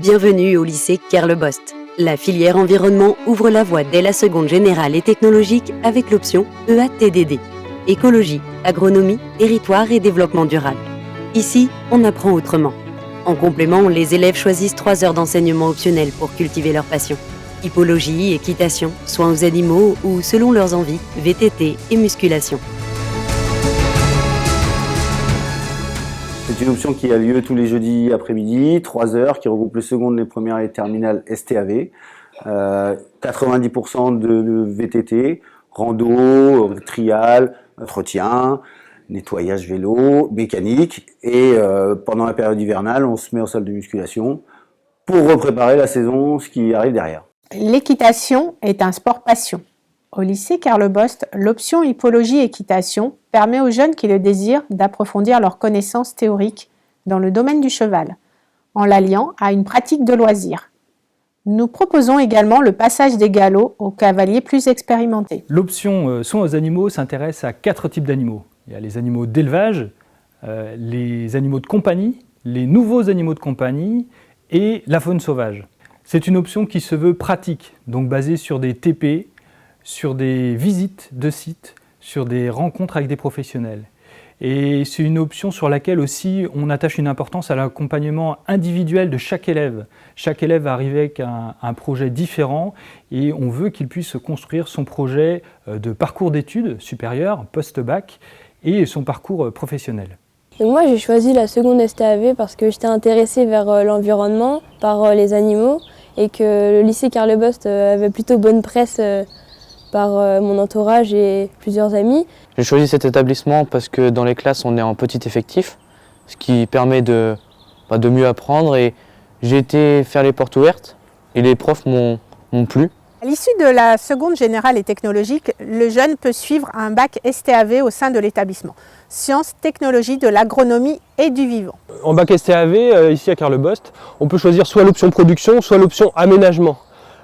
Bienvenue au lycée Kerlebost. La filière environnement ouvre la voie dès la seconde générale et technologique avec l'option EATDD. Écologie, agronomie, territoire et développement durable. Ici, on apprend autrement. En complément, les élèves choisissent 3 heures d'enseignement optionnel pour cultiver leur passion. Hippologie, équitation, soins aux animaux ou, selon leurs envies, VTT et musculation. C'est une option qui a lieu tous les jeudis après-midi, 3 heures, qui regroupe les secondes, les premières et les terminales STAV. 90% de VTT, rando, trial, entretien, nettoyage vélo, mécanique. Et pendant la période hivernale, on se met en salle de musculation pour repréparer la saison, ce qui arrive derrière. L'équitation est un sport passion. Au lycée Kerlebost, l'option hippologie-équitation permet aux jeunes qui le désirent d'approfondir leurs connaissances théoriques dans le domaine du cheval, en l'alliant à une pratique de loisir. Nous proposons également le passage des galops aux cavaliers plus expérimentés. L'option soins aux animaux s'intéresse à 4 types d'animaux. Il y a les animaux d'élevage, les animaux de compagnie, les nouveaux animaux de compagnie et la faune sauvage. C'est une option qui se veut pratique, donc basée sur des TP, sur des visites de sites, sur des rencontres avec des professionnels. Et c'est une option sur laquelle aussi on attache une importance à l'accompagnement individuel de chaque élève. Chaque élève va arriver avec un projet différent et on veut qu'il puisse construire son projet de parcours d'études supérieures, post-bac, et son parcours professionnel. Donc moi j'ai choisi la seconde STAV parce que j'étais intéressée vers l'environnement, par les animaux, et que le lycée Kerlebost avait plutôt bonne presse par mon entourage et plusieurs amis. J'ai choisi cet établissement parce que dans les classes on est en petit effectif, ce qui permet de mieux apprendre, et j'ai été faire les portes ouvertes et les profs m'ont plu. À l'issue de la seconde générale et technologique, le jeune peut suivre un bac STAV au sein de l'établissement. Sciences, technologies de l'agronomie et du vivant. En bac STAV, ici à Kerlebost, on peut choisir soit l'option production, soit l'option aménagement.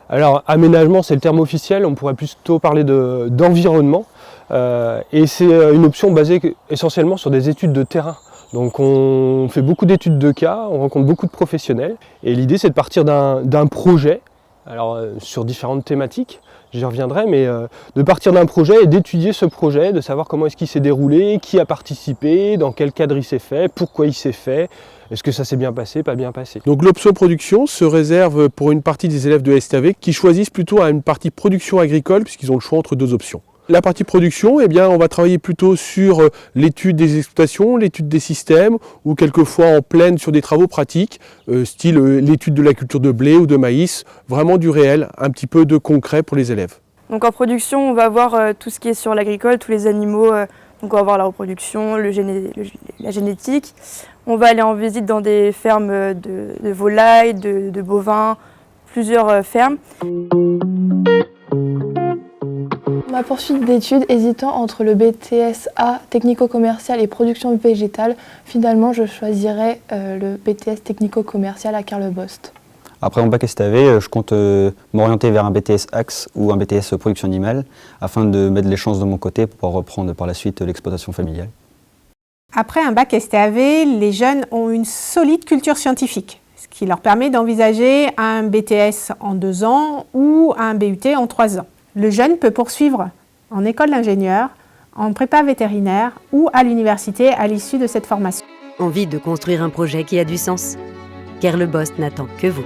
Alors aménagement, c'est le terme officiel, on pourrait plutôt parler d'environnement. Et c'est une option basée essentiellement sur des études de terrain. Donc on fait beaucoup d'études de cas, on rencontre beaucoup de professionnels. Et l'idée c'est de partir d'un projet, alors sur différentes thématiques, j'y reviendrai, mais de partir d'un projet et d'étudier ce projet, de savoir comment est-ce qu'il s'est déroulé, qui a participé, dans quel cadre il s'est fait, pourquoi il s'est fait, est-ce que ça s'est bien passé, pas bien passé. Donc l'option production se réserve pour une partie des élèves de STAV qui choisissent plutôt à une partie production agricole puisqu'ils ont le choix entre 2 options. La partie production, eh bien, on va travailler plutôt sur l'étude des exploitations, l'étude des systèmes, ou quelquefois en pleine sur des travaux pratiques, style l'étude de la culture de blé ou de maïs, vraiment du réel, un petit peu de concret pour les élèves. Donc en production, on va voir tout ce qui est sur l'agricole, tous les animaux, donc on va voir la reproduction, la génétique. On va aller en visite dans des fermes de volailles, de bovins, plusieurs fermes. Ma poursuite d'études, hésitant entre le BTS A technico-commercial et production végétale, finalement je choisirais le BTS technico-commercial à Kerlebost. Après mon bac STAV, je compte m'orienter vers un BTS Axe ou un BTS production animale afin de mettre les chances de mon côté pour pouvoir reprendre par la suite l'exploitation familiale. Après un bac STAV, les jeunes ont une solide culture scientifique, ce qui leur permet d'envisager un BTS en 2 ans ou un BUT en 3 ans. Le jeune peut poursuivre en école d'ingénieur, en prépa vétérinaire ou à l'université à l'issue de cette formation. Envie de construire un projet qui a du sens? Kerlebost n'attend que vous.